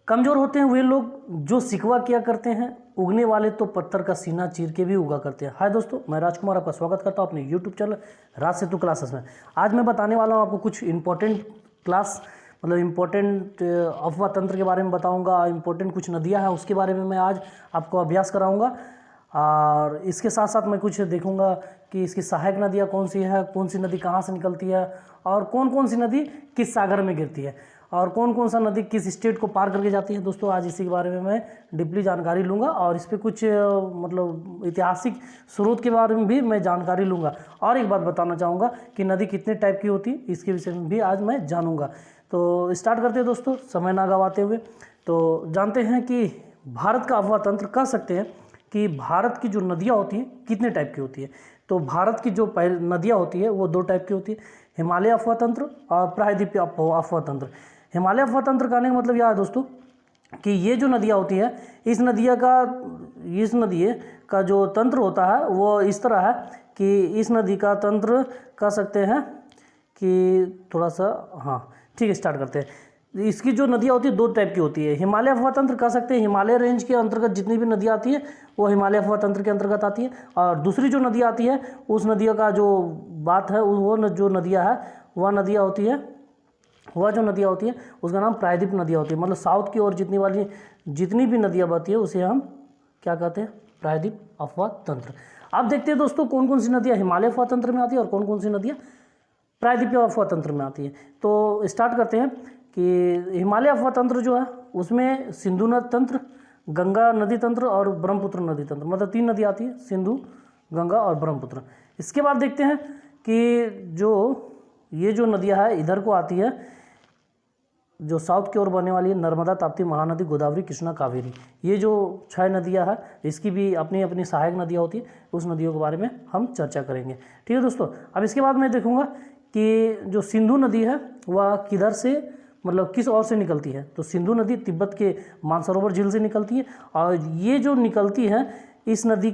कमजोर होते हैं वे लोग जो सिकवा किया करते हैं, उगने वाले तो पत्थर का सीना चीर के भी उगा करते हैं। हाय दोस्तों, मैं राजकुमार आपका स्वागत करता हूं अपने यूट्यूब चैनल राज सेतु क्लासेस में। आज मैं बताने वाला हूं आपको कुछ इंपॉर्टेंट क्लास मतलब इम्पोर्टेंट अफवाह तंत्र के बारे में बताऊंगा। इम्पोर्टेंट कुछ नदियां हैं उसके बारे में मैं आज आपको अभ्यास कराऊंगा, और इसके साथ साथ मैं कुछ देखूंगा कि इसकी सहायक नदियाँ कौन सी है, कौन सी नदी कहाँ से निकलती है, और कौन कौन सी नदी किस सागर में गिरती है, और कौन कौन सा नदी किस स्टेट को पार करके जाती है। दोस्तों आज इसी के बारे में मैं डीपली जानकारी लूँगा, और इस पर कुछ मतलब ऐतिहासिक स्रोत के बारे में भी मैं जानकारी लूँगा। और एक बात बताना चाहूँगा कि नदी कितने टाइप की होती है, इसके विषय में भी आज मैं जानूँगा। तो स्टार्ट करते हैं दोस्तों, समय ना गवाते हुए। तो जानते हैं कि भारत का अफवाह तंत्र कह सकते हैं कि भारत की जो नदियाँ होती हैं कितने टाइप की होती है। तो भारत की जो नदियाँ होती है वो दो टाइप की होती है, हिमालय अफवाह तंत्र और प्रायद्वीपीय अफवाह तंत्र। हिमालय अफवाह तंत्र कहने का मतलब यह है दोस्तों कि ये जो नदियाँ होती है, इस नदी का जो तंत्र होता है वो इस तरह है कि इस नदी का तंत्र कह सकते हैं कि थोड़ा सा, हाँ ठीक है स्टार्ट करते हैं। इसकी जो नदियाँ होती है दो टाइप की होती है। हिमालय अफवाह तंत्र कह सकते हैं हिमालय रेंज के अंतर्गत जितनी भी नदियाँ आती है वो हिमालय अफवाह तंत्र के अंतर्गत आती है, और दूसरी जो नदियाँ आती है उस नदियों का जो बात है वो जो नदियाँ है वह नदियाँ होती है उसका नाम प्रायद्वीप नदियाँ होती है। मतलब साउथ की ओर जितनी भी नदियाँ बहती है उसे हम क्या कहते हैं, प्रायद्वीप अफवाह तंत्र। अब देखते हैं दोस्तों कौन कौन सी नदियाँ हिमालय अफवाह तंत्र में आती है और कौन कौन सी नदियाँ प्रायद्वीपीय अफवाह तंत्र में आती है। तो स्टार्ट करते हैं कि हिमालय अफवाह तंत्र जो है उसमें सिंधु नदी तंत्र, गंगा नदी तंत्र और ब्रह्मपुत्र नदी तंत्र, मतलब तीन नदी आती है, सिंधु, गंगा और ब्रह्मपुत्र। इसके बाद देखते हैं कि ये जो नदियाँ है इधर को आती है, जो साउथ की ओर बहने वाली है, नर्मदा, ताप्ती, महानदी, गोदावरी, कृष्णा, कावेरी। ये जो 6 नदियाँ हैं इसकी भी अपनी अपनी सहायक नदियाँ होती है, उस नदियों के बारे में हम चर्चा करेंगे। ठीक है दोस्तों, अब इसके बाद मैं देखूंगा कि जो सिंधु नदी है वह किधर से मतलब किस ओर से निकलती है। तो सिंधु नदी तिब्बत के मानसरोवर झील से निकलती है, और ये जो निकलती है इस नदी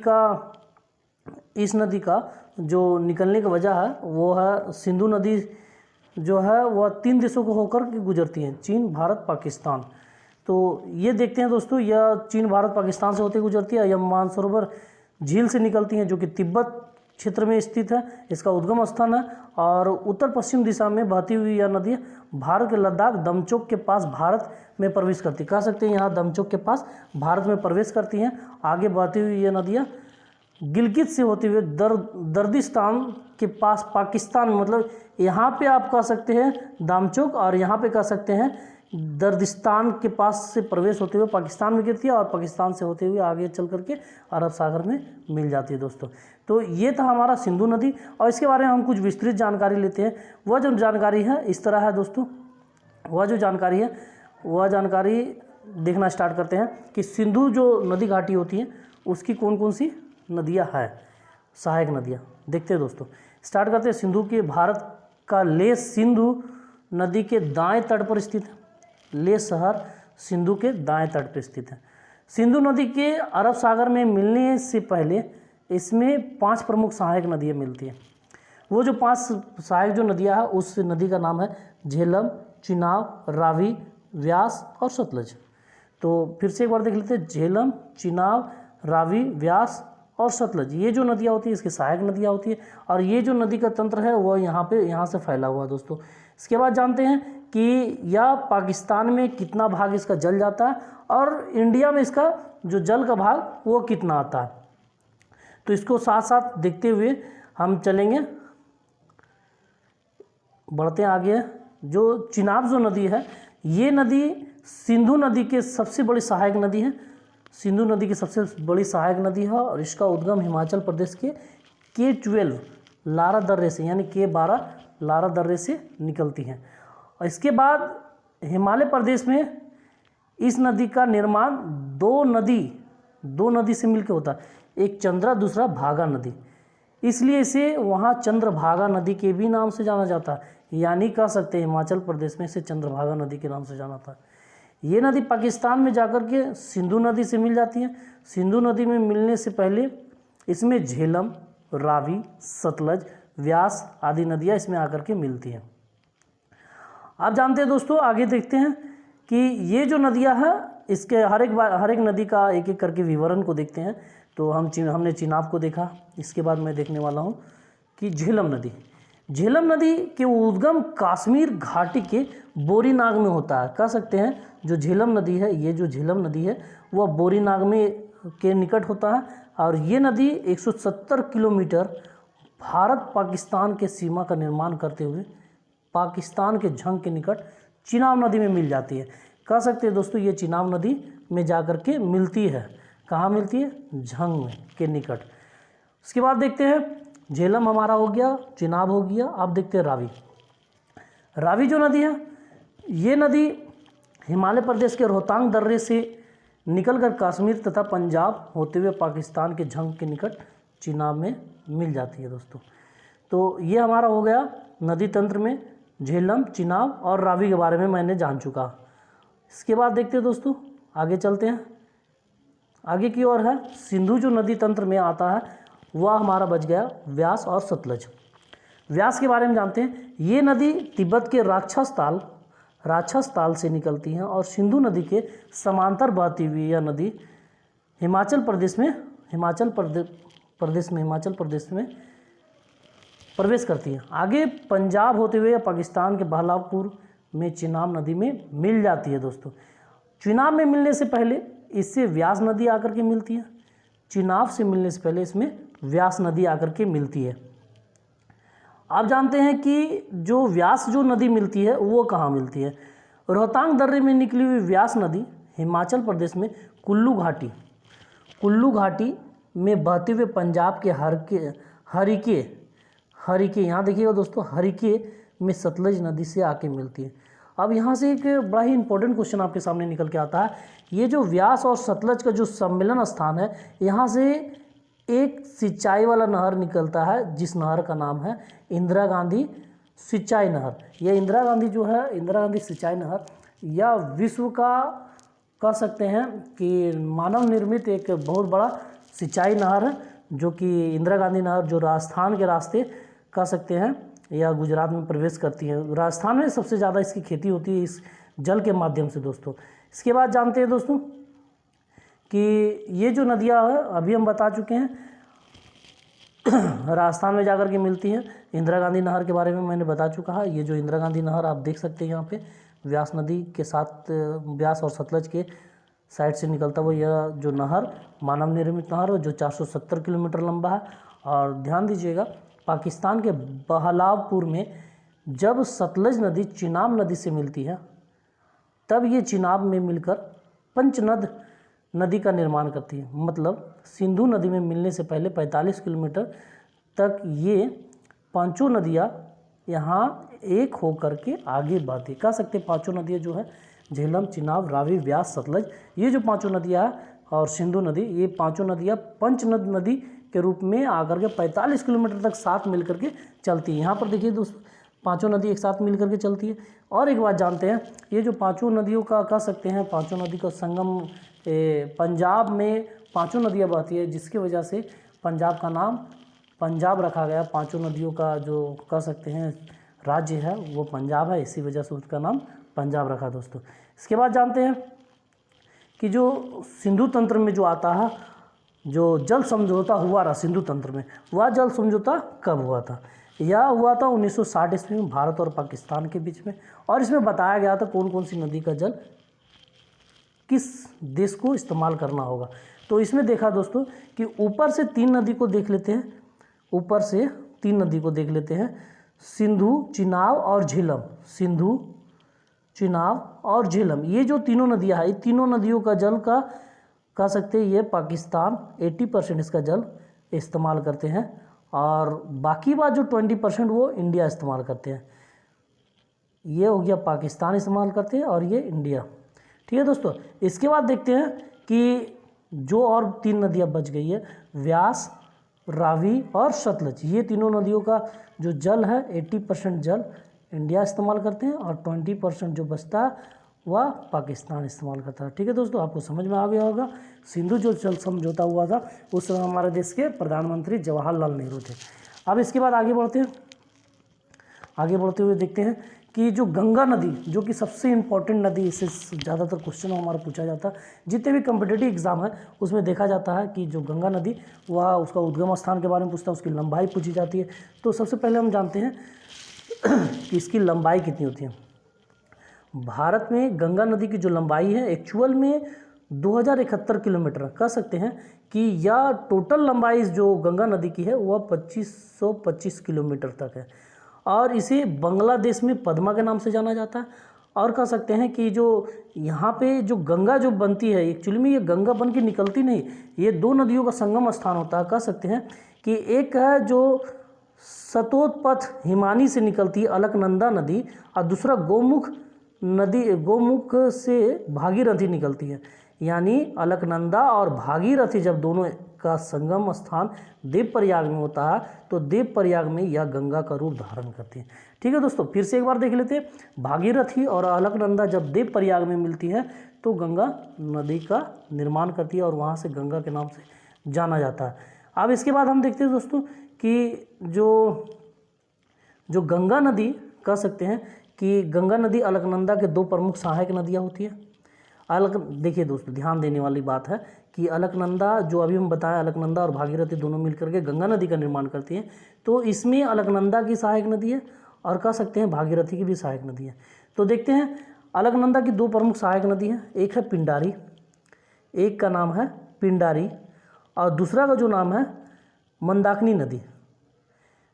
का जो निकलने की वजह है वो है, सिंधु नदी जो है वह 3 देशों को होकर के गुजरती है, चीन, भारत, पाकिस्तान। तो ये देखते हैं दोस्तों, यह चीन, भारत, पाकिस्तान से होते गुजरती है। यह मानसरोवर झील से निकलती है जो कि तिब्बत क्षेत्र में स्थित है, इसका उद्गम स्थान है, और उत्तर पश्चिम दिशा में बहती हुई यह नदी भारत के लद्दाख दमचोक के पास भारत में प्रवेश करती, कह सकते हैं यहाँ दमचोक के पास भारत में प्रवेश करती हैं। आगे बहती हुई ये नदियाँ गिलगित से होते हुए दर्दिस्तान के पास पाकिस्तान, मतलब यहाँ पे आप कह सकते हैं दामचोक, और यहाँ पे कह सकते हैं दर्दिस्तान के पास से प्रवेश होते हुए पाकिस्तान में गिरती है, और पाकिस्तान से होते हुए आगे चल करके अरब सागर में मिल जाती है दोस्तों। तो ये था हमारा सिंधु नदी, और इसके बारे में हम कुछ विस्तृत जानकारी लेते हैं। वह जो जानकारी है इस तरह है दोस्तों, वह जानकारी देखना स्टार्ट करते हैं कि सिंधु जो नदी घाटी होती है उसकी कौन कौन सी नदियाँ हैं, सहायक नदियाँ। देखते हैं दोस्तों, स्टार्ट करते हैं। सिंधु के भारत का लेह सिंधु नदी के दाएं तट पर स्थित है। लेह शहर सिंधु के दाएं तट पर स्थित है। सिंधु नदी के अरब सागर में मिलने से पहले इसमें 5 प्रमुख सहायक नदियाँ मिलती हैं। वो जो 5 सहायक जो नदियाँ हैं उस नदी का नाम है झेलम, चिनाब, रावी, व्यास और सतलज। तो फिर से एक बार देख लेते हैं, झेलम, चिनाब, रावी, व्यास और सतलज, ये जो नदियाँ होती है इसकी सहायक नदियाँ होती है, और ये जो नदी का तंत्र है वो यहाँ से फैला हुआ है दोस्तों। इसके बाद जानते हैं कि यह पाकिस्तान में कितना भाग इसका जल जाता है, और इंडिया में इसका जो जल का भाग वो कितना आता है। तो इसको साथ साथ देखते हुए हम चलेंगे, बढ़ते हैं आगे। जो चिनाब जो नदी है, ये नदी सिंधु नदी के सबसे बड़ी सहायक नदी है, सिंधु नदी की सबसे बड़ी सहायक नदी है, और इसका उद्गम हिमाचल प्रदेश के K12 लारा दर्रे से, यानी K12 लारा दर्रे से निकलती है। और इसके बाद हिमालय प्रदेश में इस नदी का निर्माण दो नदी से मिलकर होता है, एक चंद्रा, दूसरा भागा नदी, इसलिए इसे वहाँ चंद्रभागा नदी के भी नाम से जाना जाता है। यानी कह सकते हैं हिमाचल प्रदेश में इसे चंद्रभागा नदी के नाम से जाना था। ये नदी पाकिस्तान में जाकर के सिंधु नदी से मिल जाती है। सिंधु नदी में मिलने से पहले इसमें झेलम, रावी, सतलज, व्यास आदि नदियाँ इसमें आकर के मिलती हैं। आप जानते हैं दोस्तों, आगे देखते हैं कि ये जो नदियाँ हैं इसके हर एक नदी का एक एक करके विवरण को देखते हैं। तो हमने चिनाब को देखा, इसके बाद मैं देखने वाला हूँ कि झेलम नदी। झेलम नदी के उद्गम कश्मीर घाटी के बोरीनाग में होता है। कह सकते हैं जो झेलम नदी है, ये जो झेलम नदी है वह बोरीनाग में के निकट होता है और ये नदी 170 किलोमीटर भारत पाकिस्तान के सीमा का निर्माण करते हुए पाकिस्तान के झंग के निकट चिनाब नदी में मिल जाती है। कह सकते हैं दोस्तों ये चिनाब नदी में जाकर के मिलती है। कहाँ मिलती है? झंग के निकट। उसके बाद देखते हैं झेलम हमारा हो गया, चिनाब हो गया। अब देखते हैं रावी। रावी जो नदी है, ये नदी हिमालय प्रदेश के रोहतांग दर्रे से निकलकर कश्मीर तथा पंजाब होते हुए पाकिस्तान के झंग के निकट चिनाब में मिल जाती है दोस्तों। तो ये हमारा हो गया नदी तंत्र में झेलम, चिनाब और रावी के बारे में मैंने जान चुका। इसके बाद देखते हैं दोस्तों, आगे चलते हैं। आगे की ओर है सिंधु जो नदी तंत्र में आता है, वह हमारा बच गया व्यास और सतलज। व्यास के बारे में जानते हैं। ये नदी तिब्बत के राक्षस ताल से निकलती हैं और सिंधु नदी के समांतर बहती हुई यह नदी हिमाचल प्रदेश में प्रवेश करती है। आगे पंजाब होते हुए पाकिस्तान के बहलापुर में चिनाब नदी में मिल जाती है दोस्तों। चिनाब में मिलने से पहले इससे व्यास नदी आकर के मिलती है। चिनाब से मिलने से पहले इसमें व्यास नदी आकर के मिलती है। आप जानते हैं कि जो व्यास जो नदी मिलती है वो कहाँ मिलती है? रोहतांग दर्रे में निकली हुई व्यास नदी हिमाचल प्रदेश में कुल्लू घाटी में बहते हुए पंजाब के हरिके यहाँ देखिएगा दोस्तों, हरिके में सतलज नदी से आके मिलती है। अब यहाँ से एक बड़ा ही इंपॉर्टेंट क्वेश्चन आपके सामने निकल के आता है। ये जो व्यास और सतलज का जो सम्मेलन स्थान है, यहाँ से एक सिंचाई वाला नहर निकलता है जिस नहर का नाम है इंदिरा गांधी सिंचाई नहर। यह इंदिरा गांधी जो है, इंदिरा गांधी सिंचाई नहर, यह विश्व का कह सकते हैं कि मानव निर्मित एक बहुत बड़ा सिंचाई नहर है, जो कि इंदिरा गांधी नहर जो राजस्थान के रास्ते कह सकते हैं या गुजरात में प्रवेश करती है। राजस्थान में सबसे ज़्यादा इसकी खेती होती है इस जल के माध्यम से दोस्तों। इसके बाद जानते हैं दोस्तों कि ये जो नदियाँ हैं अभी हम बता चुके हैं राजस्थान में जाकर के मिलती हैं। इंदिरा गांधी नहर के बारे में मैंने बता चुका है। ये जो इंदिरा गांधी नहर आप देख सकते हैं यहाँ पे व्यास नदी के साथ व्यास और सतलज के साइड से निकलता हुआ यह जो नहर मानव निर्मित नहर है जो 470 किलोमीटर लंबा है। और ध्यान दीजिएगा, पाकिस्तान के बहलावपुर में जब सतलज नदी चिनाब नदी से मिलती है तब ये चिनाब में मिलकर पंचनद नदी का निर्माण करती है। मतलब सिंधु नदी में मिलने से पहले 45 किलोमीटर तक ये पांचों नदियाँ यहाँ एक होकर के आगे बढ़ती। कह सकते हैं पांचों नदियाँ जो है झेलम, चिनाब, रावी, व्यास, सतलज, ये जो पांचों नदियाँ और सिंधु नदी, ये पांचों नदियाँ पंचनद नदी के रूप में आकर के 45 किलोमीटर तक साथ मिल करके चलती है। यहाँ पर देखिए दोस्तों, पांचों नदी एक साथ मिल करके चलती है। और एक बात जानते हैं, ये जो पांचों नदियों का कह सकते हैं पांचों नदी का संगम पंजाब में पांचों नदियाँ बहती है, जिसकी वजह से पंजाब का नाम पंजाब रखा गया। पांचों नदियों का जो कह सकते हैं राज्य है वो पंजाब है, इसी वजह से उसका नाम पंजाब रखा दोस्तों। इसके बाद जानते हैं कि जो सिंधु तंत्र में जो आता है, जो जल समझौता हुआ रहा सिंधु तंत्र में, वह जल समझौता कब हुआ था? यह हुआ था 1960 ईस्वी में भारत और पाकिस्तान के बीच में। और इसमें बताया गया था कौन कौन सी नदी का जल किस देश को इस्तेमाल करना होगा। तो इसमें देखा दोस्तों कि ऊपर से तीन नदी को देख लेते हैं, ऊपर से तीन नदी को देख लेते हैं, सिंधु, चिनाब और झेलम। सिंधु, चिनाब और झेलम, ये जो तीनों नदियाँ हैं, तीनों नदियों का जल का कह सकते हैं ये पाकिस्तान 80% इसका जल इस्तेमाल करते हैं और बाकी बात जो 20% वो इंडिया इस्तेमाल करते हैं। ये हो गया पाकिस्तान इस्तेमाल करते हैं और ये इंडिया। ठीक है दोस्तों, इसके बाद देखते हैं कि जो और तीन नदियाँ बच गई है, व्यास, रावी और सतलज, ये तीनों नदियों का जो जल है 80% जल इंडिया इस्तेमाल करते हैं और 20% जो बचता है वह पाकिस्तान इस्तेमाल करता है। ठीक है दोस्तों, आपको समझ में आ गया होगा। सिंधु जो जल समझौता हुआ था उस समय हमारे देश के प्रधानमंत्री जवाहरलाल नेहरू थे। अब इसके बाद आगे बढ़ते हैं। आगे बढ़ते हुए देखते हैं कि जो गंगा नदी, जो कि सबसे इम्पॉर्टेंट नदी, इससे ज़्यादातर क्वेश्चन हमारा पूछा जाता है, जितने भी कम्पिटिटिव एग्जाम है उसमें देखा जाता है कि जो गंगा नदी, वह उसका उद्गम स्थान के बारे में पूछता है, उसकी लंबाई पूछी जाती है। तो सबसे पहले हम जानते हैं कि इसकी लंबाई कितनी होती है। भारत में गंगा नदी की जो लंबाई है एक्चुअल में 2071 किलोमीटर कह सकते हैं कि, या टोटल लंबाई जो गंगा नदी की है वह 2525 किलोमीटर तक है। और इसे बांग्लादेश में पद्मा के नाम से जाना जाता है। और कह सकते हैं कि जो यहाँ पे जो गंगा जो बनती है, एक्चुअली में ये गंगा बन के निकलती नहीं, ये दो नदियों का संगम स्थान होता है। कह सकते हैं कि एक है जो सतोत्पथ हिमानी से निकलती है अलकनंदा नदी, और दूसरा गोमुख नदी, गोमुख से भागीरथी निकलती है। यानी अलकनंदा और भागीरथी जब दोनों का संगम स्थान देवप्रयाग में होता है तो देवप्रयाग में यह गंगा का रूप धारण करती है। ठीक है दोस्तों, फिर से एक बार देख लेते हैं। भागीरथी और अलकनंदा जब देवप्रयाग में मिलती है तो गंगा नदी का निर्माण करती है और वहाँ से गंगा के नाम से जाना जाता है। अब इसके बाद हम देखते हैं दोस्तों कि जो गंगा नदी कह सकते हैं कि गंगा नदी अलकनंदा के दो प्रमुख सहायक नदियाँ होती है। देखिए दोस्तों, ध्यान देने वाली बात है कि अलकनंदा, जो अभी हम बताएं, अलकनंदा और भागीरथी दोनों मिलकर के गंगा नदी का निर्माण करती हैं। तो इसमें अलकनंदा की सहायक नदी है और कह सकते हैं भागीरथी की भी सहायक नदी है। तो देखते हैं, अलकनंदा की दो प्रमुख सहायक नदी हैं, एक है पिंडारी, एक का नाम है पिंडारी और दूसरा का जो नाम है मंदाकिनी नदी।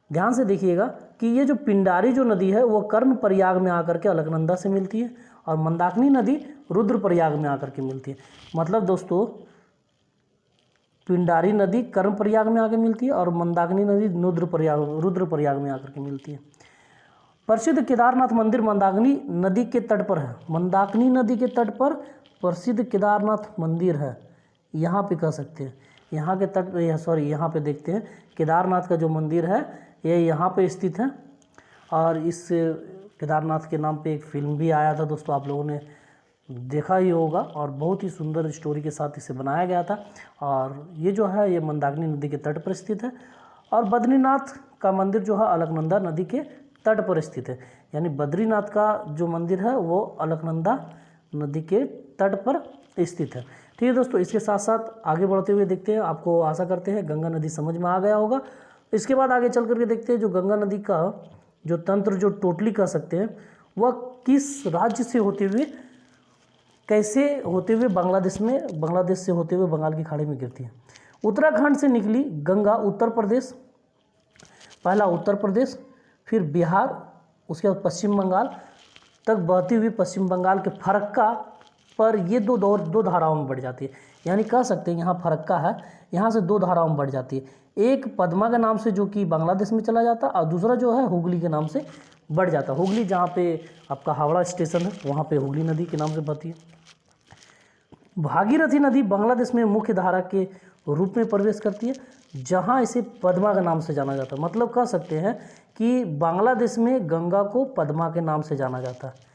ध्यान से देखिएगा कि ये जो पिंडारी जो नदी है वो कर्णप्रयाग में आकर के अलकनंदा से मिलती है और मंदाकिनी नदी रुद्रप्रयाग में आकर के मिलती है। मतलब दोस्तों, पिंडारी नदी कर्णप्रयाग में आकर मिलती है और मंदाकिनी नदी रुद्रप्रयाग में आकर के मिलती है। प्रसिद्ध केदारनाथ मंदिर मंदाकिनी नदी के तट पर है। मंदाकिनी नदी के तट पर प्रसिद्ध केदारनाथ मंदिर है, यहाँ पे कह सकते हैं। यहाँ के तट, यहाँ पे देखते हैं केदारनाथ का जो मंदिर है ये यहाँ पे स्थित है। और इस केदारनाथ के नाम पे एक फिल्म भी आया था दोस्तों, आप लोगों ने देखा ही होगा, और बहुत ही सुंदर स्टोरी के साथ इसे बनाया गया था। और ये जो है ये मंदाकिनी नदी के तट पर स्थित है। और बद्रीनाथ का मंदिर जो है अलकनंदा नदी के तट पर स्थित है। यानी बद्रीनाथ का जो मंदिर है वो अलकनंदा नदी के तट पर स्थित है। ठीक है दोस्तों, इसके साथ साथ आगे बढ़ते हुए देखते हैं, आपको आशा करते हैं गंगा नदी समझ में आ गया होगा। इसके बाद आगे चल करके देखते हैं जो गंगा नदी का जो तंत्र, जो टोटली कह सकते हैं, वह किस राज्य से होते हुए, कैसे होते हुए बांग्लादेश से होते हुए बंगाल की खाड़ी में गिरती है। उत्तराखंड से निकली गंगा उत्तर प्रदेश, पहला उत्तर प्रदेश, फिर बिहार, उसके बाद पश्चिम बंगाल तक बहती हुई पश्चिम बंगाल के फरक्का पर ये दो धाराओं में बढ़ जाती है। यानी कह सकते हैं यहाँ फरक्का है, यहाँ से दो धाराओं में बढ़ जाती है। एक पद्मा के नाम से जो कि बांग्लादेश में चला जाता है और दूसरा जो है हुगली के नाम से बढ़ जाता है। हुगली जहाँ पे आपका हावड़ा स्टेशन है वहाँ पे हुगली नदी के नाम से बहती है। भागीरथी नदी बांग्लादेश में मुख्य धारा के रूप में प्रवेश करती है, जहाँ इसे पद्मा के नाम से जाना जाता है। मतलब कह सकते हैं कि बांग्लादेश में गंगा को पद्मा के नाम से जाना जाता है।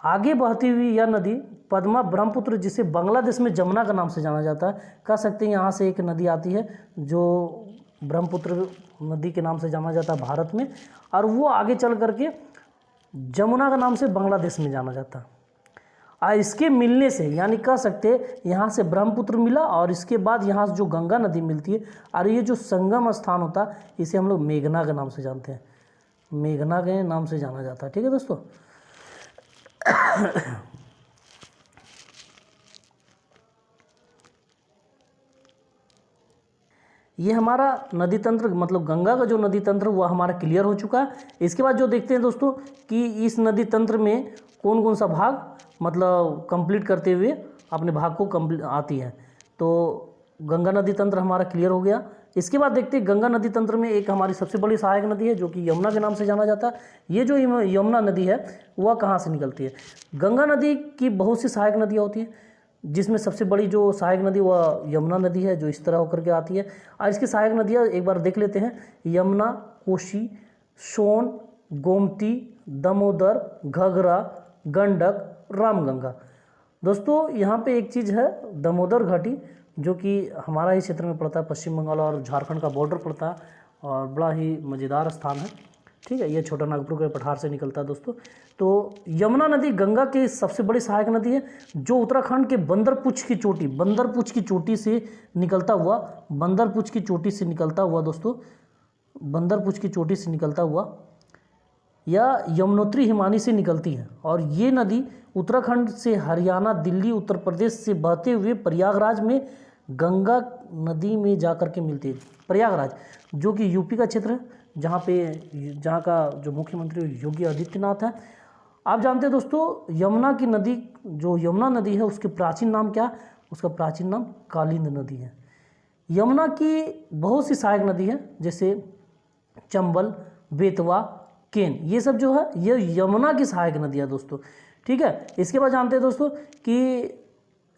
आगे बहती हुई यह नदी पद्मा ब्रह्मपुत्र, जिसे बांग्लादेश में जमुना का नाम से जाना जाता है। कह सकते हैं यहाँ से एक नदी आती है जो ब्रह्मपुत्र नदी के नाम से जाना जाता है भारत में, और वो आगे चल करके जमुना का नाम से बांग्लादेश में जाना जाता है। और इसके मिलने से, यानी कह सकते हैं यहाँ से ब्रह्मपुत्र मिला और इसके बाद यहाँ से जो गंगा नदी मिलती है, और ये जो संगम स्थान होता है इसे हम लोग मेघना के नाम से जानते हैं, मेघना के नाम से जाना जाता है। ठीक है दोस्तों, ये हमारा नदी तंत्र, मतलब गंगा का जो नदी तंत्र वो हमारा क्लियर हो चुका है। इसके बाद जो देखते हैं दोस्तों कि इस नदी तंत्र में कौन कौन सा भाग मतलब कंप्लीट करते हुए अपने भाग को कंप्लीट आती है। तो गंगा नदी तंत्र हमारा क्लियर हो गया। इसके बाद देखते हैं गंगा नदी तंत्र में एक हमारी सबसे बड़ी सहायक नदी है जो कि यमुना के नाम से जाना जाता है। ये जो यमुना नदी है वह कहाँ से निकलती है? गंगा नदी की बहुत सी सहायक नदियाँ होती हैं, जिसमें सबसे बड़ी जो सहायक नदी वह यमुना नदी है जो इस तरह होकर के आती है। और इसकी सहायक नदियाँ एक बार देख लेते हैं, यमुना, कोसी, सोन, गोमती, दामोदर, घघरा, गंडक, रामगंगा। दोस्तों यहाँ पे एक चीज़ है, दामोदर घाटी जो कि हमारा ही क्षेत्र में पड़ता है, पश्चिम बंगाल और झारखंड का बॉर्डर पड़ता है, और बड़ा ही मज़ेदार स्थान है। ठीक है, ये छोटा नागपुर के पठार से निकलता है दोस्तों। तो यमुना नदी गंगा की सबसे बड़ी सहायक नदी है, जो उत्तराखंड के बंदरपुछ की चोटी से निकलता हुआ, बंदरपुछ की चोटी से निकलता हुआ दोस्तों, बंदरपुछ की चोटी से निकलता हुआ या यमुनोत्री हिमानी से निकलती है। और ये नदी उत्तराखंड से हरियाणा, दिल्ली, उत्तर प्रदेश से बहते हुए प्रयागराज में गंगा नदी में जाकर के मिलती है। प्रयागराज जो कि यूपी का क्षेत्र है, जहाँ का जो मुख्यमंत्री योगी आदित्यनाथ है। आप जानते हैं दोस्तों, यमुना की नदी, जो यमुना नदी है उसके प्राचीन नाम क्या है? उसका प्राचीन नाम कालिंद नदी है। यमुना की बहुत सी सहायक नदी है, जैसे चंबल, बेतवा, केन, ये सब जो है ये यमुना की सहायक नदी है दोस्तों। ठीक है, इसके बाद जानते हैं दोस्तों कि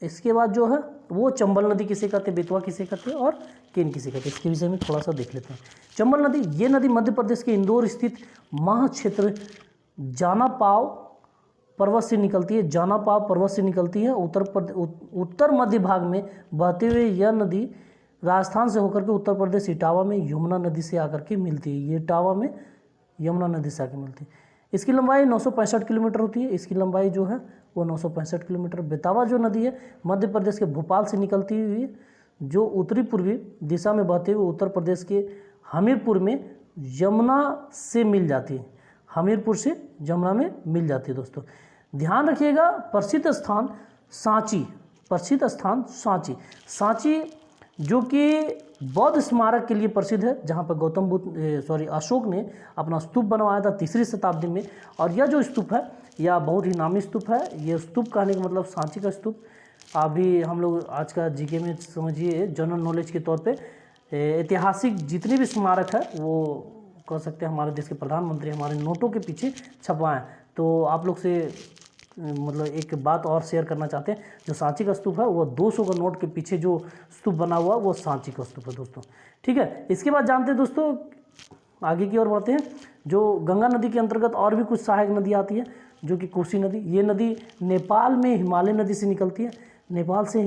इसके बाद जो है वो चंबल नदी किसे कहते हैं, बेतवा किसे कहते हैं और केन किसे कहते हैं, इसके विषय में थोड़ा सा देख लेते हैं। चंबल नदी, ये नदी मध्य प्रदेश के इंदौर स्थित मह क्षेत्र जानापाव पर्वत से निकलती है। जानापाव पर्वत से निकलती है। उत्तर मध्य भाग में बहते हुए यह नदी राजस्थान से होकर के उत्तर प्रदेश इटावा में यमुना नदी से आकर के मिलती है। ये इटावा में यमुना नदी से आकर मिलती है। इसकी लंबाई 965 किलोमीटर होती है। इसकी लंबाई जो है वो 965 किलोमीटर। बेतवा जो नदी है मध्य प्रदेश के भोपाल से निकलती हुई, जो उत्तरी पूर्वी दिशा में बहते हुए उत्तर प्रदेश के हमीरपुर में यमुना से मिल जाती है। हमीरपुर से यमुना में मिल जाती है दोस्तों। ध्यान रखिएगा, प्रसिद्ध स्थान सांची, सांची जो कि बौद्ध स्मारक के लिए प्रसिद्ध है, जहाँ पर अशोक ने अपना स्तूप बनवाया था 3री शताब्दी में। और यह जो स्तूप है यह बहुत ही नामी स्तूप है। ये स्तूप कहने का मतलब सांची का स्तूप। अभी हम लोग आज का जीके में समझिए, जनरल नॉलेज के तौर पे ऐतिहासिक जितने भी स्मारक है वो कह सकते हैं हमारे देश के प्रधानमंत्री हमारे नोटों के पीछे छपवाएं। तो आप लोग से मतलब एक बात और शेयर करना चाहते हैं, जो सांची का स्तूप है वो 200 का नोट के पीछे जो स्तूप बना हुआ वो सांची का स्तूप है दोस्तों। ठीक है, इसके बाद जानते हैं दोस्तों, आगे की ओर बढ़ते हैं। जो गंगा नदी के अंतर्गत और भी कुछ सहायक नदी आती है, जो कि कोसी नदी। ये नदी नेपाल में हिमालय नदी से निकलती है। नेपाल से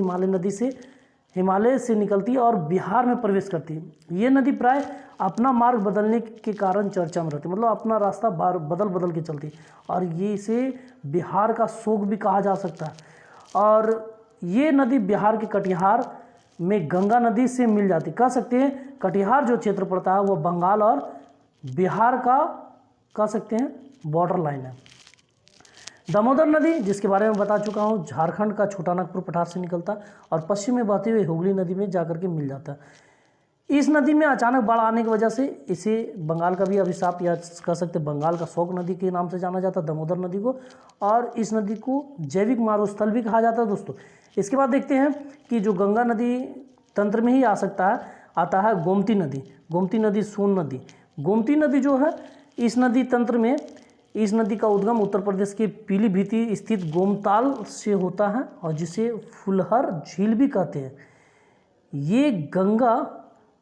हिमालय से निकलती है और बिहार में प्रवेश करती है। ये नदी प्राय अपना मार्ग बदलने के कारण चर्चा में रहती है, मतलब अपना रास्ता बदल के चलती है। और ये इसे बिहार का शोक भी कहा जा सकता है। और ये नदी बिहार के कटिहार में गंगा नदी से मिल जाती है। कह सकते हैं कटिहार जो क्षेत्र पड़ता है वो बंगाल और बिहार का कह सकते हैं बॉर्डर लाइन है। दामोदर नदी, जिसके बारे में बता चुका हूँ, झारखंड का छोटा नागपुर पठार से निकलता और पश्चिम में बहती हुई हुगली नदी में जाकर के मिल जाता है। इस नदी में अचानक बाढ़ आने की वजह से इसे बंगाल का भी अभिशाप या कह सकते बंगाल का शोक नदी के नाम से जाना जाता है, दामोदर नदी को। और इस नदी को जैविक मारुस्थल भी कहा जाता है दोस्तों। इसके बाद देखते हैं कि जो गंगा नदी तंत्र में ही आता है गोमती नदी, सोन नदी। गोमती नदी जो है इस नदी तंत्र में, इस नदी का उद्गम उत्तर प्रदेश के पीलीभीत स्थित गोमताल से होता है और जिसे फुलहर झील भी कहते हैं। ये गंगा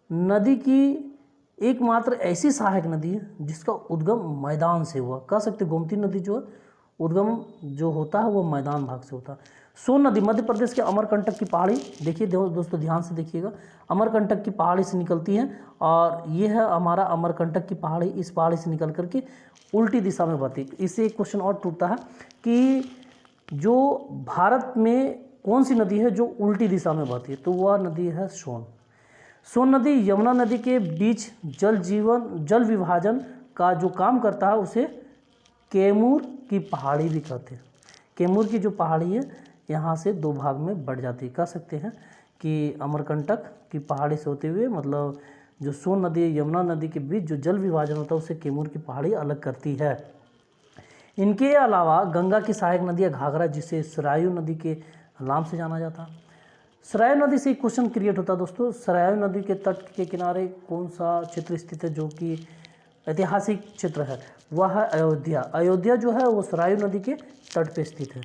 नदी की एकमात्र ऐसी सहायक नदी है जिसका उद्गम मैदान से हुआ। कह सकते गोमती नदी जो है उद्गम जो होता है वो मैदान भाग से होता है। सोन नदी मध्य प्रदेश के अमरकंटक की पहाड़ी, देखिए दोस्तों ध्यान से देखिएगा, अमरकंटक की पहाड़ी से निकलती है और ये है हमारा अमरकंटक की पहाड़ी। इस पहाड़ी से निकल करके उल्टी दिशा में बहती है। इससे एक क्वेश्चन और टूटता है कि जो भारत में कौन सी नदी है जो उल्टी दिशा में बहती है, तो वह नदी है सोन नदी। यमुना नदी के बीच जल विभाजन का जो काम करता है उसे कैमूर की पहाड़ी भी कहते हैं। कैमूर की जो पहाड़ी है यहाँ से 2 भाग में बढ़ जाती है। कह सकते हैं कि अमरकंटक की पहाड़ी से होते हुए मतलब जो सोन नदी यमुना नदी के बीच जो जल विभाजन होता है उसे कैमूर की पहाड़ी अलग करती है। इनके अलावा गंगा की सहायक नदी है घाघरा, जिसे सरायू नदी के नाम से जाना जाता है। सरायू नदी से एक क्वेश्चन क्रिएट होता है दोस्तों, सरायू नदी के तट के किनारे कौन सा क्षेत्र स्थित है जो कि ऐतिहासिक क्षेत्र है, वह है अयोध्या। अयोध्या जो है वो सरायू नदी के तट पे स्थित है।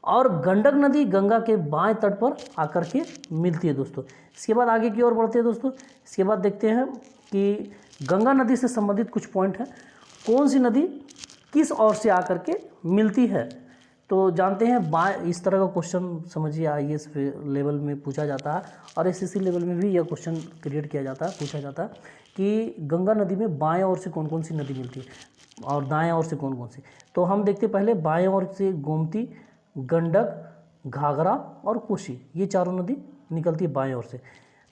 और गंडक नदी गंगा के बाएं तट पर आकर के मिलती है दोस्तों। इसके बाद आगे की ओर बढ़ते हैं दोस्तों। इसके बाद देखते हैं कि गंगा नदी से संबंधित कुछ पॉइंट हैं। कौन सी नदी किस ओर से आकर के मिलती है, तो जानते हैं इस तरह का क्वेश्चन समझिए आईएएस लेवल में पूछा जाता है और एसएससी लेवल में भी यह क्वेश्चन क्रिएट किया जाता है, पूछा जाता है कि गंगा नदी में बाएं ओर से कौन कौन सी नदी मिलती है और दाएं ओर से कौन कौन सी। तो हम देखते पहले बाएं ओर से गोमती, गंडक, घाघरा और कोसी, ये चारों नदी निकलती है बाएं ओर से।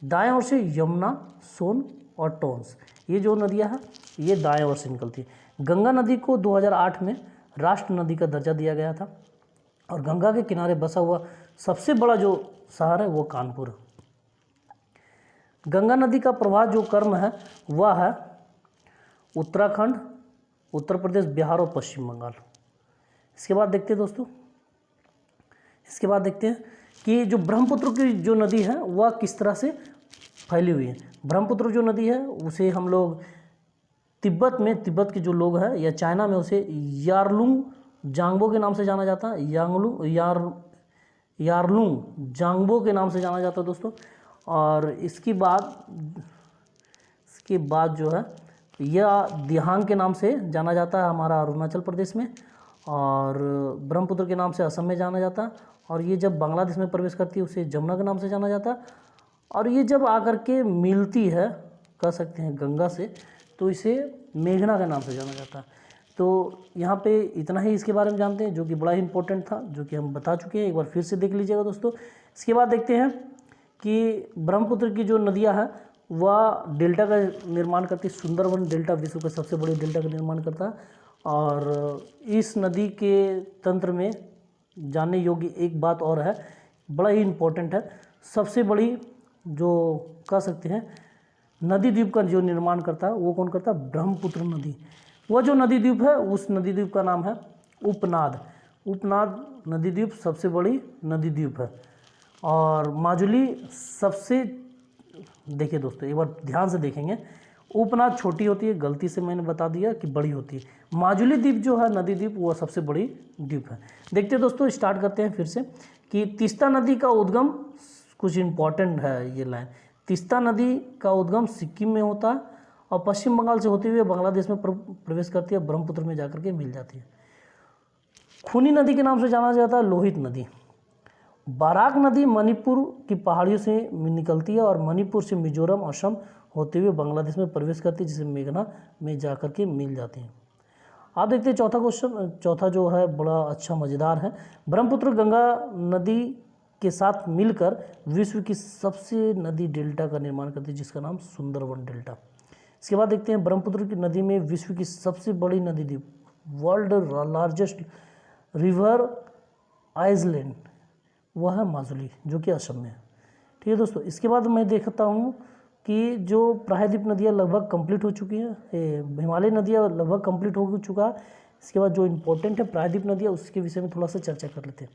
दाएं ओर से यमुना, सोन और टोंस, ये जो नदियां हैं ये दाएं ओर से निकलती है। गंगा नदी को 2008 में राष्ट्र नदी का दर्जा दिया गया था और गंगा के किनारे बसा हुआ सबसे बड़ा जो शहर है वो कानपुर है। गंगा नदी का प्रवाह जो क्रम है वह है उत्तराखंड, उत्तर प्रदेश, बिहार और पश्चिम बंगाल। इसके बाद देखते हैं दोस्तों, इसके बाद देखते हैं कि जो ब्रह्मपुत्र की जो नदी है वह किस तरह से फैली हुई है। ब्रह्मपुत्र जो नदी है उसे हम लोग तिब्बत में, तिब्बत के जो लोग हैं या चाइना में उसे यारलुंग जांगबो के नाम से जाना जाता है, यारलुंग जांगबो के नाम से जाना जाता है दोस्तों। और इसके बाद जो है यह दिहांग के नाम से जाना जाता है हमारा अरुणाचल प्रदेश में, और ब्रह्मपुत्र के नाम से असम में जाना जाता है। और ये जब बांग्लादेश में प्रवेश करती है उसे जमुना के नाम से जाना जाता है। और ये जब आकर के मिलती है, कह सकते हैं गंगा से, तो इसे मेघना के नाम से जाना जाता है। तो यहाँ पे इतना ही इसके बारे में जानते हैं, जो कि बड़ा ही इंपॉर्टेंट था, जो कि हम बता चुके हैं। एक बार फिर से देख लीजिएगा दोस्तों। इसके बाद देखते हैं कि ब्रह्मपुत्र की जो नदियाँ हैं वह डेल्टा का निर्माण करती है। सुंदरवन डेल्टा विश्व का सबसे बड़ी डेल्टा का निर्माण करता है। और इस नदी के तंत्र में जानने योग्य एक बात और है, बड़ा ही इम्पोर्टेंट है। सबसे बड़ी जो कह सकते हैं नदी द्वीप का जो निर्माण करता है वो कौन करता है? ब्रह्मपुत्र नदी। वह जो नदी द्वीप है उस नदी द्वीप का नाम है उपनाद। उपनाद नदी द्वीप सबसे बड़ी नदी द्वीप है। और माजुली सबसे, देखिए दोस्तों एक बार ध्यान से देखेंगे, उपनाद छोटी होती है, गलती से मैंने बता दिया कि बड़ी होती है। माजुली द्वीप जो है नदी द्वीप वह सबसे बड़ी द्वीप है। देखते हैं दोस्तों, स्टार्ट करते हैं फिर से कि तीस्ता नदी का उद्गम, कुछ इम्पॉर्टेंट है ये लाइन, तीस्ता नदी का उद्गम सिक्किम में होता है और पश्चिम बंगाल से होते हुए बांग्लादेश में प्रवेश करती है, ब्रह्मपुत्र में जाकर के मिल जाती है। खूनी नदी के नाम से जाना जाता है लोहित नदी। बाराक नदी मणिपुर की पहाड़ियों से निकलती है और मणिपुर से मिजोरम, असम होते हुए बांग्लादेश में प्रवेश करती है, जिसे मेघना में जाकर के मिल जाती है। आप देखते हैं चौथा क्वेश्चन, चौथा जो है बड़ा अच्छा मज़ेदार है। ब्रह्मपुत्र गंगा नदी के साथ मिलकर विश्व की सबसे नदी डेल्टा का निर्माण करती है, जिसका नाम सुंदरवन डेल्टा। इसके बाद देखते हैं ब्रह्मपुत्र की नदी में विश्व की सबसे बड़ी नदी द्वीप, वर्ल्ड लार्जेस्ट रिवर आइसलैंड, वह है माजुली, जो कि असम में है। ठीक है दोस्तों, इसके बाद मैं देखता हूँ कि जो प्रायद्वीप नदियाँ लगभग कंप्लीट हो चुकी हैं, हिमालय नदियाँ लगभग कंप्लीट हो चुका है। इसके बाद जो इम्पोर्टेंट है प्रायद्वीप नदियाँ, उसके विषय में थोड़ा सा चर्चा कर लेते हैं।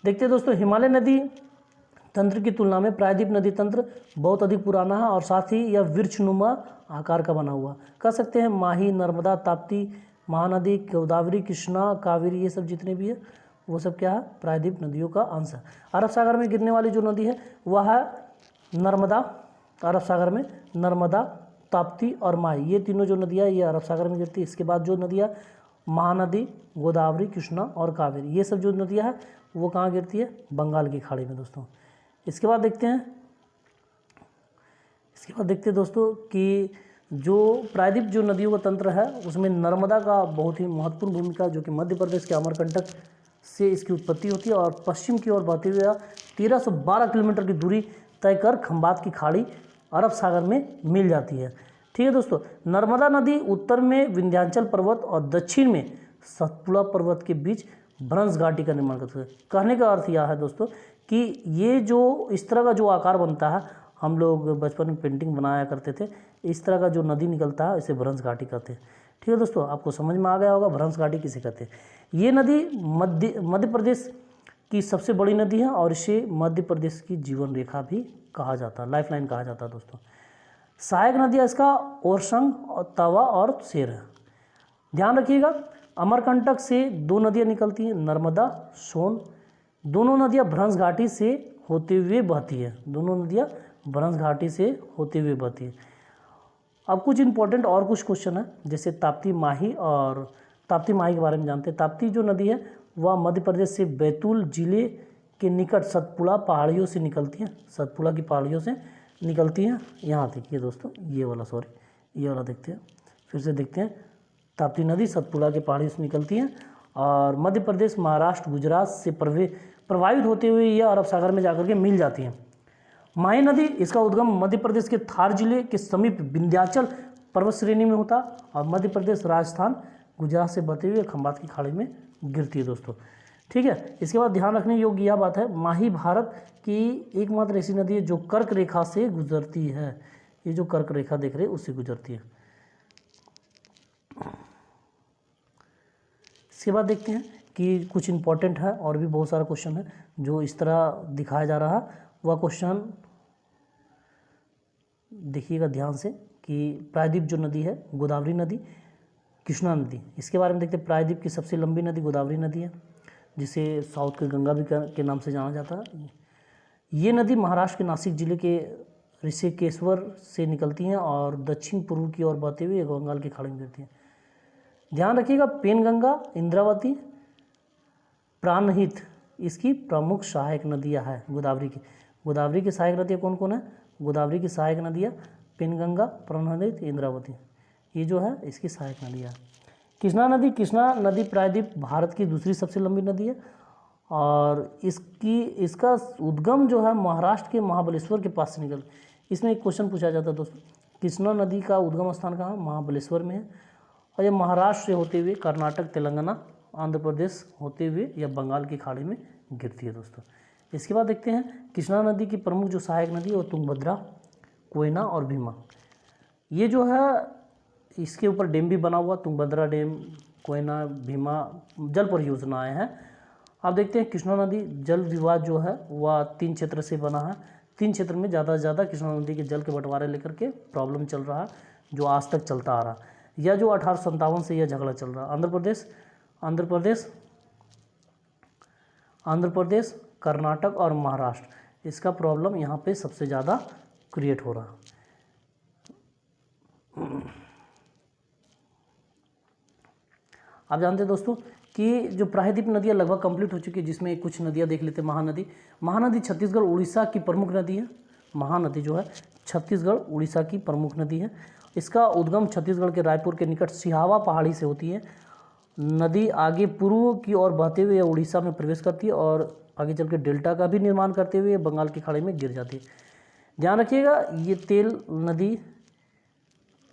देखते हैं दोस्तों, हिमालय नदी तंत्र की तुलना में प्रायद्वीप नदी तंत्र बहुत अधिक पुराना है और साथ ही यह वृक्षनुमा आकार का बना हुआ। कह सकते हैं माही, नर्मदा, ताप्ती, महानदी, गोदावरी, कृष्णा, कावेरी, ये सब जितने भी है वो सब क्या है? प्रायद्वीप नदियों का अंश है। अरब सागर में गिरने वाली जो नदी है वह है नर्मदा। अरब सागर में नर्मदा, ताप्ती और माही, ये तीनों जो नदियाँ ये अरब सागर में गिरती है। इसके बाद जो नदियाँ महानदी, गोदावरी, कृष्णा और कावेरी, ये सब जो नदियाँ हैं वो कहाँ गिरती है? बंगाल की खाड़ी में दोस्तों। इसके बाद देखते हैं दोस्तों कि जो प्रायद्वीप जो नदियों का तंत्र है उसमें नर्मदा का बहुत ही महत्वपूर्ण भूमिका, जो कि मध्य प्रदेश के अमरकंटक से इसकी उत्पत्ति होती है और पश्चिम की ओर बहते हुए 1312 किलोमीटर की दूरी तय कर खंबात की खाड़ी अरब सागर में मिल जाती है। ठीक है दोस्तों, नर्मदा नदी उत्तर में विंध्याचल पर्वत और दक्षिण में सतपुड़ा पर्वत के बीच भ्रंश घाटी का निर्माण करती है। कहने का अर्थ यह है दोस्तों कि ये जो इस तरह का जो आकार बनता है, हम लोग बचपन में पेंटिंग बनाया करते थे, इस तरह का जो नदी निकलता है इसे भ्रंश घाटी कहते हैं। ठीक है दोस्तों, आपको समझ में आ गया होगा भ्रंश घाटी किसे कहते हैं। ये नदी मध्य प्रदेश की सबसे बड़ी नदी है और इसे मध्य प्रदेश की जीवन रेखा भी कहा जाता है, लाइफ लाइन कहा जाता है दोस्तों। सहायक नदियाँ इसका ओरसंग और तवा और शेर है। ध्यान रखिएगा, अमरकंटक से दो नदियाँ निकलती हैं, नर्मदा, सोन। दोनों नदियाँ भ्रंश घाटी से होते हुए बहती है, दोनों नदियाँ भ्रंश घाटी से होते हुए बहती है। अब कुछ इंपॉर्टेंट और कुछ क्वेश्चन है, जैसे ताप्ती माही, और ताप्ती माही के बारे में जानते हैं। ताप्ती जो नदी है वह मध्य प्रदेश से बैतूल जिले के निकट सतपुड़ा पहाड़ियों से निकलती हैं, सतपुड़ा की पहाड़ियों से निकलती हैं। यहाँ देखिए दोस्तों, ये वाला देखते हैं, फिर से देखते हैं। ताप्ती नदी सतपुड़ा के पहाड़ियों से निकलती हैं और मध्य प्रदेश, महाराष्ट्र, गुजरात से प्रवाहित होते हुए यह अरब सागर में जाकर के मिल जाती हैं। माही नदी, इसका उद्गम मध्य प्रदेश के थार जिले के समीप विंध्याचल पर्वत श्रेणी में होता और मध्य प्रदेश, राजस्थान, गुजरात से बहते हुए खंबात की खाड़ी में गिरती है दोस्तों। ठीक है, इसके बाद ध्यान रखने योग्य यह बात है, माही भारत की एकमात्र ऐसी नदी है जो कर्क रेखा से गुजरती है। ये जो कर्क रेखा देख रहे हैं उससे गुजरती है। इसके बाद देखते हैं कि कुछ इंपॉर्टेंट है और भी बहुत सारा क्वेश्चन है जो इस तरह दिखाया जा रहा है। वह क्वेश्चन देखिएगा ध्यान से कि प्रायद्वीप जो नदी है, गोदावरी नदी, कृष्णा नदी, इसके बारे में देखते हैं। प्रायद्वीप की सबसे लंबी नदी गोदावरी नदी है, जिसे साउथ के गंगा भी के नाम से जाना जाता है। ये नदी महाराष्ट्र के नासिक जिले के ऋषिकेश्वर से निकलती हैं और दक्षिण पूर्व की ओर बहते हुए बंगाल की खाड़ी में गिरती हैं। ध्यान रखिएगा, पेनगंगा, इंद्रावती, प्राणहित इसकी प्रमुख सहायक नदियां हैं गोदावरी की सहायक नदियाँ कौन कौन है? गोदावरी की सहायक नदियाँ पेनगंगा, प्राणहित, इंद्रावती, ये जो है इसकी सहायक नदियाँ। कृष्णा नदी प्रायद्वीप भारत की दूसरी सबसे लंबी नदी है और इसका उद्गम जो है महाराष्ट्र के महाबलेश्वर के पास से निकल। इसमें एक क्वेश्चन पूछा जाता है दोस्तों, कृष्णा नदी का उद्गम स्थान कहाँ? महाबलेश्वर में है और ये महाराष्ट्र से होते हुए कर्नाटक, तेलंगाना, आंध्र प्रदेश होते हुए या बंगाल की खाड़ी में गिरती है दोस्तों। इसके बाद देखते हैं कृष्णा नदी की प्रमुख जो सहायक नदी है वो तुंगभद्रा, कोयना और भीमा। ये जो है इसके ऊपर डैम भी बना हुआ, तुंगभद्रा डैम, कोयना, भीमा जल परियोजनाएँ हैं। आप देखते हैं कृष्णा नदी जल विवाद जो है वह 3 क्षेत्र से बना है। 3 क्षेत्र में ज़्यादा से ज़्यादा कृष्णा नदी के जल के बंटवारे लेकर के प्रॉब्लम चल रहा है जो आज तक चलता आ रहा, या जो 1857 से यह झगड़ा चल रहा। आंध्र प्रदेश, कर्नाटक और महाराष्ट्र, इसका प्रॉब्लम यहाँ पे सबसे ज़्यादा क्रिएट हो रहा। आप जानते हैं दोस्तों कि जो प्रायद्वीप नदियाँ लगभग कंप्लीट हो चुकी है, जिसमें कुछ नदियाँ देख लेते हैं। महानदी छत्तीसगढ़ उड़ीसा की प्रमुख नदी है। महानदी जो है छत्तीसगढ़ उड़ीसा की प्रमुख नदी है। इसका उद्गम छत्तीसगढ़ के रायपुर के निकट सिहावा पहाड़ी से होती है। नदी आगे पूर्व की ओर बहते हुए उड़ीसा में प्रवेश करती है और आगे चल के डेल्टा का भी निर्माण करते हुए बंगाल की खाड़ी में गिर जाती है। ध्यान रखिएगा, ये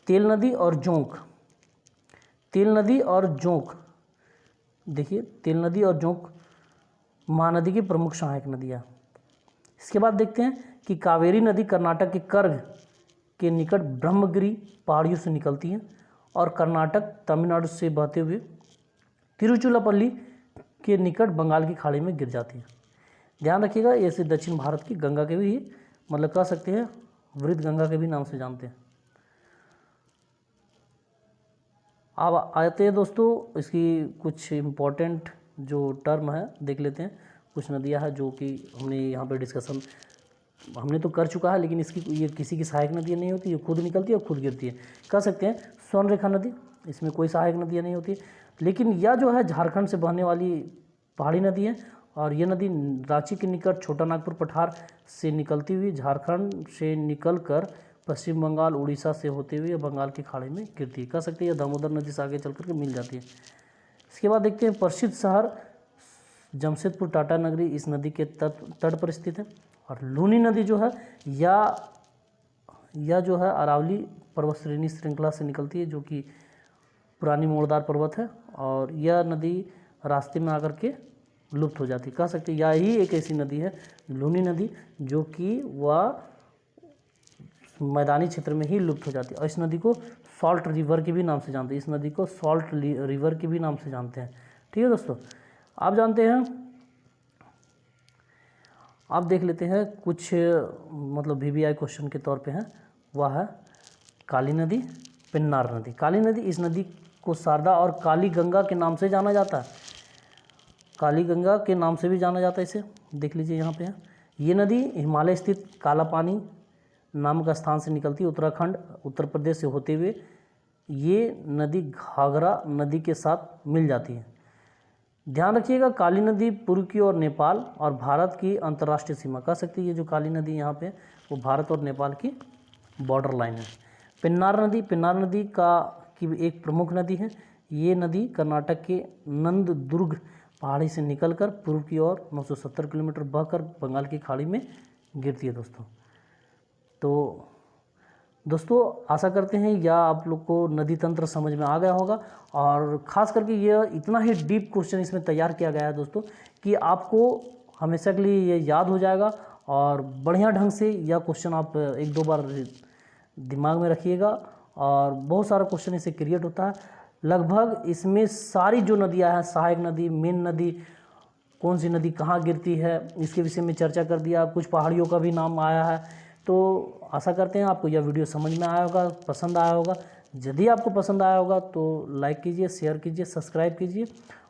तेल नदी और जोंक, देखिए तेल नदी और जोंक महानदी की प्रमुख सहायक नदियाँ। इसके बाद देखते हैं कि कावेरी नदी कर्नाटक के कर्ग के निकट ब्रह्मगिरी पहाड़ियों से निकलती है और कर्नाटक, तमिलनाडु से बहते हुए तिरुचिरापल्ली के निकट बंगाल की खाड़ी में गिर जाती है। ध्यान रखिएगा, ऐसे दक्षिण भारत की गंगा के भी मतलब कह सकते हैं वृद्ध गंगा के भी नाम से जानते हैं। अब आते हैं दोस्तों इसकी कुछ इम्पोर्टेंट जो टर्म है देख लेते हैं। कुछ नदियाँ हैं जो कि हमने यहाँ पे डिस्कशन हमने तो कर चुका है, लेकिन ये किसी की सहायक नदी नहीं होती, ये खुद निकलती है और खुद गिरती है। कह सकते हैं स्वर्णरेखा नदी, इसमें कोई सहायक नदियाँ नहीं होती, लेकिन यह जो है झारखंड से बहने वाली पहाड़ी नदी है और ये नदी रांची के निकट छोटा नागपुर पठार से निकलती हुई झारखंड से निकलकर पश्चिम बंगाल, उड़ीसा से होते हुए बंगाल की खाड़ी में गिरती है। कह सकते हैं दामोदर नदी से आगे चल करके मिल जाती है। इसके बाद देखते हैं प्रसिद्ध शहर जमशेदपुर टाटा नगरी इस नदी के तट पर स्थित है और लूनी नदी जो है या जो है अरावली पर्वत श्रृंखला से निकलती है, जो कि पुरानी मोड़दार पर्वत है और यह नदी रास्ते में आकर के लुप्त हो जाती है। कह सकते हैं यही एक ऐसी नदी है लूनी नदी जो कि वह मैदानी क्षेत्र में ही लुप्त हो जाती है और इस नदी को सॉल्ट रिवर के भी नाम से जानते हैं। इस नदी को सॉल्ट रिवर के भी नाम से जानते हैं। ठीक है दोस्तों, आप जानते हैं, आप देख लेते हैं कुछ मतलब VBI क्वेश्चन के तौर पे है, वह है काली नदी, पेन्नार नदी। काली नदी, इस नदी को शारदा और काली गंगा के नाम से जाना जाता है। काली गंगा के नाम से भी जाना जाता है इसे, देख लीजिए यहाँ पे है। ये नदी हिमालय स्थित काला पानी नामक स्थान से निकलती है, उत्तराखंड, उत्तर प्रदेश से होते हुए ये नदी घाघरा नदी के साथ मिल जाती है। ध्यान रखिएगा, काली नदी पूर्व की ओर नेपाल और भारत की अंतर्राष्ट्रीय सीमा कह सकती है। ये जो काली नदी यहाँ पे वो भारत और नेपाल की बॉर्डर लाइन है। पिन्नार नदी की एक प्रमुख नदी है। ये नदी कर्नाटक के नंददुर्ग पहाड़ी से निकलकर पूर्व की ओर 970 किलोमीटर बहकर बंगाल की खाड़ी में गिरती है दोस्तों। तो दोस्तों आशा करते हैं या आप लोग को नदी तंत्र समझ में आ गया होगा, और ख़ास करके ये इतना ही डीप क्वेश्चन इसमें तैयार किया गया है दोस्तों कि आपको हमेशा के लिए ये याद हो जाएगा, और बढ़िया ढंग से यह क्वेश्चन आप एक दो बार दिमाग में रखिएगा। और बहुत सारा क्वेश्चन इससे क्रिएट होता है। लगभग इसमें सारी जो नदियाँ हैं, सहायक नदी, मेन नदी, कौन सी नदी कहाँ गिरती है, इसके विषय में चर्चा कर दिया। कुछ पहाड़ियों का भी नाम आया है। तो आशा करते हैं आपको यह वीडियो समझ में आया होगा, पसंद आया होगा। यदि आपको पसंद आया होगा तो लाइक कीजिए, शेयर कीजिए, सब्सक्राइब कीजिए।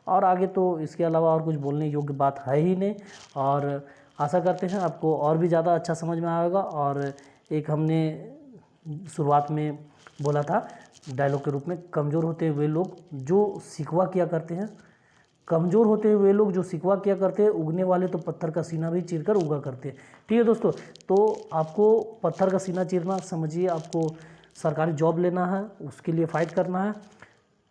और आगे तो इसके अलावा और कुछ बोलने योग्य बात है ही नहीं। और आशा करते हैं आपको और भी ज़्यादा अच्छा समझ में आएगा। और एक हमने शुरुआत में बोला था डायलॉग के रूप में, कमज़ोर होते हुए लोग जो शिकवा किया करते हैं, कमज़ोर होते हुए लोग जो शिकवा किया करते हैं, उगने वाले तो पत्थर का सीना भी चीरकर उगा करते हैं। ठीक है दोस्तों, तो आपको पत्थर का सीना चीरना समझिए, आपको सरकारी जॉब लेना है, उसके लिए फ़ाइट करना है।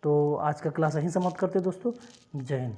तो आज का क्लास यहीं समाप्त करते हैं दोस्तों। जय हिंद।